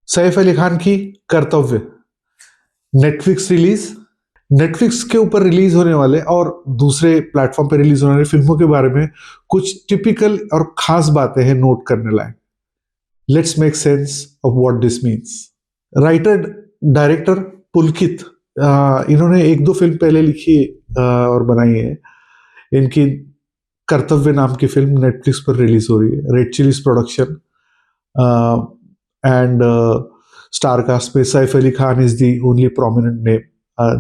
सैफ अली खान की कर्तव्य Netflix release, Netflix के ऊपर रिलीज होने वाले और दूसरे प्लेटफॉर्म पे रिलीज होने वाली फिल्मों के बारे में कुछ टिपिकल और खास बातें हैं नोट करने लायक। Let's make sense of what this means. Writer director Pulkit, इन्होंने एक दो फिल्म पहले लिखी और बनाई है। इनकी कर्तव्य नाम की फिल्म नेटफ्लिक्स पर रिलीज हो रही है। Red Chillies production and star cast में Saif Ali Khan is the only prominent name.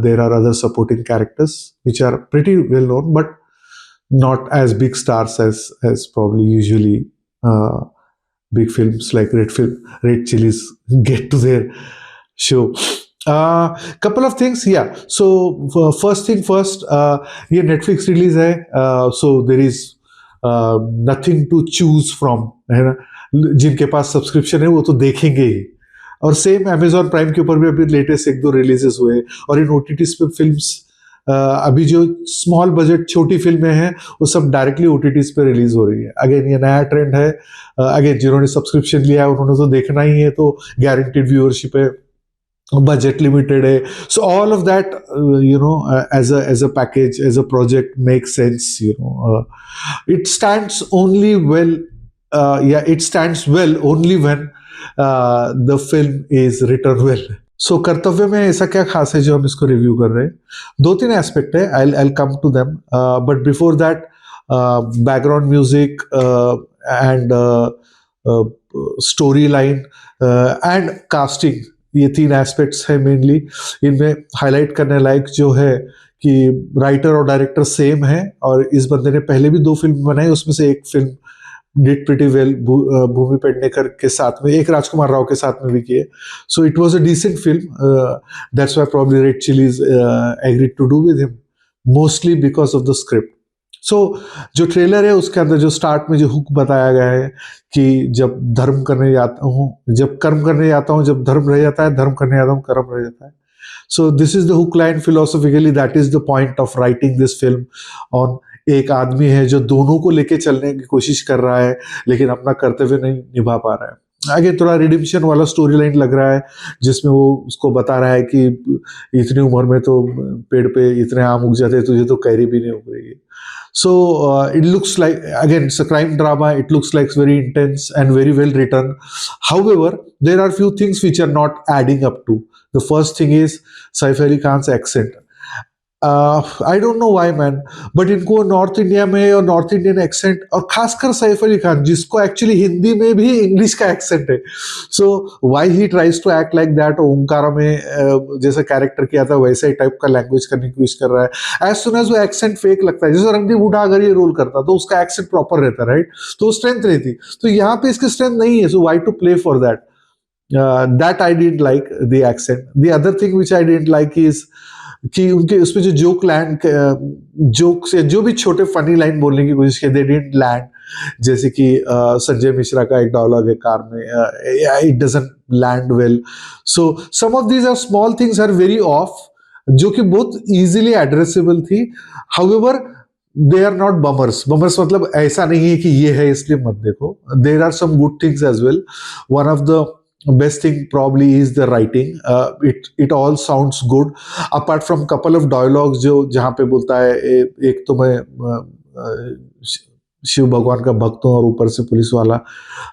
There are other supporting characters which are pretty well known, but not as big stars as probably usually big films like Red Chillies get to their show. Couple of things, yeah. So first thing first, ये Netflix release है, so there is nothing to choose from, है ना. जिनके पास subscription है वो तो देखेंगे ही. और सेम Amazon प्राइम के ऊपर भी अभी लेटेस्ट एक दो रिलीजेस हुए. और इन OTTs पे फिल्म्स, अभी जो स्मॉल बजट छोटी फिल्में हैं वो सब डायरेक्टली OTTs पे रिलीज हो रही है. अगेन ये नया ट्रेंड है. अगेन जिन्होंने सब्सक्रिप्शन लिया है उन्होंने तो देखना ही है, तो गारंटीड व्यूअरशिप है, budget limited है. So all of that, as a package, as a project makes sense. It stands only well. It stands well only when the film is written well. So कर्तव्य में ऐसा क्या खास है जो हम इसको रिव्यू कर रहे हैं? दो तीन एस्पेक्ट है. I'll come to them. But before that, background music and storyline and casting, ये तीन एस्पेक्ट्स है मेनली. इनमें हाईलाइट करने लायक जो है कि राइटर और डायरेक्टर सेम है, और इस बंदे ने पहले भी दो फिल्म बनाई, उसमें से एक फिल्म डिड प्रिटी वेल भूमि पेडनेकर के साथ में, एक राजकुमार राव के साथ में भी की है. So it was a decent film. That's why probably Red Chillies agreed to do with him, mostly because of the script. So जो ट्रेलर है उसके अंदर जो स्टार्ट में जो हुक बताया गया है कि जब धर्म करने जाता हूँ, जब कर्म करने जाता हूँ, जब धर्म रह जाता है, धर्म करने जाता हूँ, कर्म रह जाता है. So this is the hook line. Philosophically that is the point of writing this film on. एक आदमी है जो दोनों को लेके चलने की कोशिश कर रहा है लेकिन अपना कर्तव्य नहीं निभा पा रहा है. आगे थोड़ा रिडिम्पशन वाला स्टोरी लाइन लग रहा है, जिसमें वो उसको बता रहा है कि इतनी उम्र में तो पेड़ पे इतने आम उग जाते, तुझे तो कैरी भी नहीं उग रही है. So it looks like, again, it's a crime drama. It looks like very intense and very well written. However, there are few things which are not adding up to. The first thing is Saif Ali Khan's accent. I don't know why man, but इनको north India में और north Indian accent, और खासकर सैफ अली खान जिसको actually Hindi में भी English का accent है, so why he tries to act like that. Omkara में जैसा कैरेक्टर किया था वैसा ही टाइप का लैंग्वेज करने की कोशिश कर रहा है. एज सुन एज वो एक्सेंट फेक लगता है, जैसे रणदीप हुड्डा अगर ये रोल करता तो उसका एक्सेंट प्रॉपर रहता, राइट, तो स्ट्रेंथ रहती. तो यहाँ पे इसकी स्ट्रेंथ नहीं है, so why to play for that. That I didn't like the accent. The other thing which I didn't like is कि उनके उसमें जो जोक्स या जो भी छोटे फनी लाइन बोलने की कोशिश की, दे डिडंट लैंड. जैसे कि संजय मिश्रा का एक डायलॉग है कार में, it doesn't land well. So some of these are small things are very off, जो कि बहुत इजीली एड्रेसेबल थी. However they are not bummers. Bummers मतलब ऐसा नहीं है कि ये है इसलिए मत देखो. There are some good things as well. One of the best thing probably is the writing. It all sounds good apart from couple of dialogues जो जहाँ पे बोलता है, एक तो मैं शिव भगवान का भक्त हूँ और ऊपर से पुलिस वाला.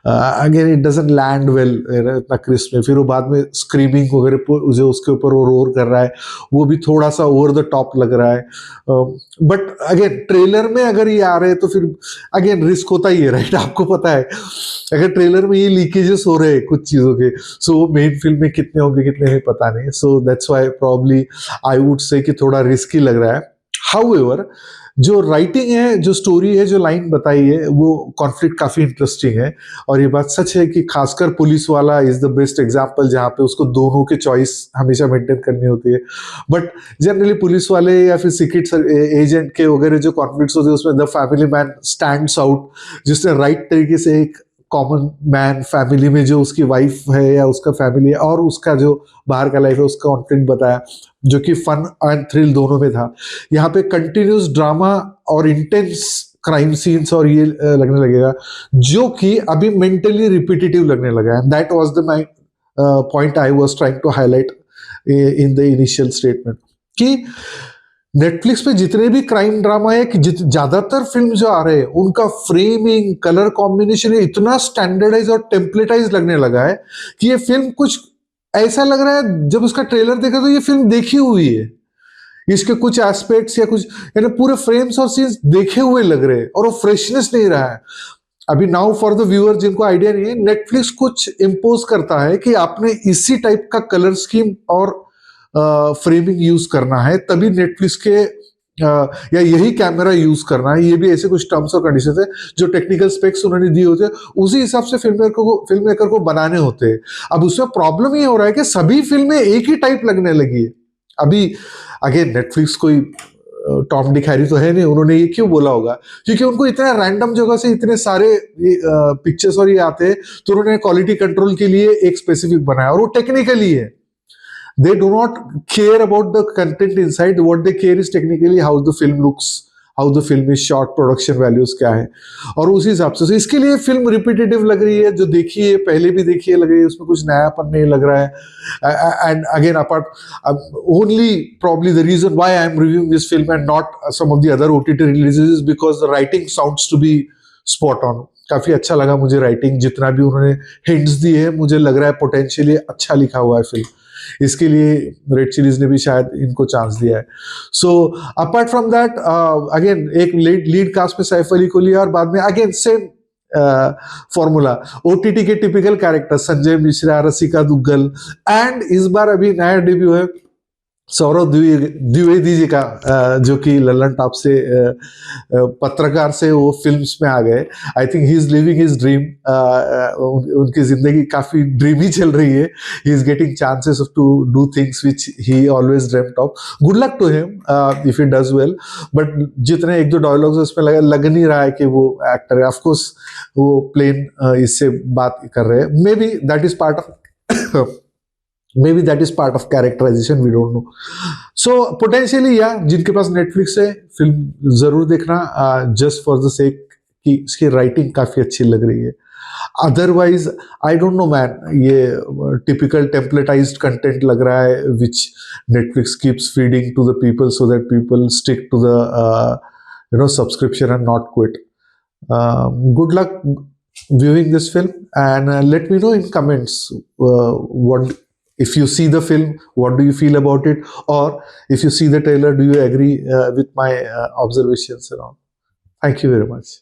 Again it doesn't land well इतना क्रिस्प में. फिर वो बाद में स्क्रीमिंग वगैरह जो उसके ऊपर वो रोर कर रहा है वो भी थोड़ा सा ओवर द टॉप लग रहा है. बट अगेन ट्रेलर में अगर ये आ रहे हैं तो फिर अगेन रिस्क होता ही है, राइट. आपको पता है अगर ट्रेलर में ये लीकेजेस हो रहे हैं कुछ चीज़ों के, सो वो मेन फिल्म में कितने होंगे कितने नहीं पता नहीं. So that's why probably I would say कि थोड़ा रिस्की लग रहा है. हाउएवर जो राइटिंग है, जो स्टोरी है, जो लाइन बताई है, वो कॉन्फ्लिक्ट काफी इंटरेस्टिंग है. और ये बात सच है कि खासकर पुलिस वाला इज द बेस्ट एग्जांपल जहाँ पे उसको दोनों की चॉइस हमेशा मेंटेन करनी होती है. बट जनरली पुलिस वाले या फिर सीक्रेट एजेंट के वगैरह जो कॉन्फ्लिक्ट्स होते हैं उसमें the family man stands out, जिसने राइट तरीके से एक कॉमन मैन फैमिली में जो उसकी वाइफ है या उसका फैमिली है और उसका जो बाहर का लाइफ है उसका कॉन्फ्लिक्ट बताया, जो कि फन एंड थ्रिल दोनों में था. यहाँ पे कंटिन्यूस ड्रामा और इंटेंस क्राइम सीन्स और ये लगने लगेगा जो कि अभी मेंटली रिपीटेटिव लगने लगा है. That was the point I was trying to highlight in the initial statement कि नेटफ्लिक्स पे जितने भी क्राइम ड्रामा है कि ज्यादातर फिल्म जो आ रहे हैं उनका फ्रेमिंग, कलर कॉम्बिनेशन इतना स्टैंडर्डाइज और टेम्पलेटाइज लगने लगा है कि ये फिल्म कुछ ऐसा लग रहा है, जब उसका ट्रेलर देखा तो ये फिल्म देखी हुई है। इसके कुछ एस्पेक्ट्स या कुछ यानी पूरे फ्रेम्स और सीन्स देखे हुए लग रहे हैं और वो फ्रेशनेस नहीं रहा है। अभी नाउ फॉर द व्यूअर जिनको आइडिया नहीं है, नेटफ्लिक्स कुछ इम्पोज करता है कि आपने इसी टाइप का कलर स्कीम और फ्रेमिंग यूज करना है, तभी नेटफ्लिक्स के या यही कैमरा यूज करना है। ये भी ऐसे कुछ टर्म्स और कंडीशंस है जो टेक्निकल स्पेक्स उन्होंने दिए होते हैं, उसी हिसाब से फिल्म मेकर को बनाने होते हैं। अब उसमें प्रॉब्लम ये हो रहा है कि सभी फिल्में एक ही टाइप लगने लगी है। अभी अगेन नेटफ्लिक्स कोई टॉम डिक हैरी तो है नहीं, उन्होंने ये क्यों बोला होगा? क्योंकि उनको इतना रैंडम जगह से इतने सारे पिक्चर्स और ये आते हैं, तो उन्होंने क्वालिटी कंट्रोल के लिए एक स्पेसिफिक बनाया और वो टेक्निकली है। They do not care about the content inside. What they care is technically how the film looks, how the film is shot, production values क्या है, और उसी हिसाब से इसके लिए फिल्म रिपीटेटिव लग रही है, जो देखी है पहले भी देखी है लग रही है, उसमें कुछ नयापन नहीं लग रहा है। And again apart only probably the reason why I am reviewing this film and not some of the other OTT releases is because the writing sounds to be spot on. काफी अच्छा लगा मुझे राइटिंग, जितना भी उन्होंने hints दिए हैं मुझे लग रहा है पोटेंशियली अच्छा लिखा हुआ है फिल्म। इसके लिए रेड चिलीज ने भी शायद इनको चांस दिया है। So apart from that again एक लीड कास्ट में सैफ अली को लिया और बाद में अगेन सेम फॉर्मूला, ओटीटी के typical character Sanjay Mishra, Rasika Duggal, and इस बार अभी नया डेब्यू है सौरभ द्विवेदी जी का, जो कि लल्लन टॉप से पत्रकार से वो फिल्म्स में आ गए। I think he is living his dream, उनकी जिंदगी काफी ड्रीमी चल रही है। He is getting chances to do things which he always dreamed of. Good luck to him if he does well, but जितने एक दो डायलॉग्स उसमें लग नहीं रहा है कि वो एक्टर है। ऑफकोर्स वो प्लेन इससे बात कर रहे हैं, may be that is part of maybe that is part of characterization, we don't know. So potentially yeah, जिनके पास नेटफ्लिक्स है फिल्म जरूर देखना, just for the sake कि इसकी राइटिंग काफी अच्छी लग रही है। Otherwise I don't know man, ये टिपिकल टेम्पलेटाइज्ड कंटेंट लग रहा है which Netflix keeps feeding to the people so that people stick to the subscription and not quit. Good luck viewing this film and let me know in comments what, if you see the film, what do you feel about it, or if you see the trailer, do you agree with my observations around. Thank you very much.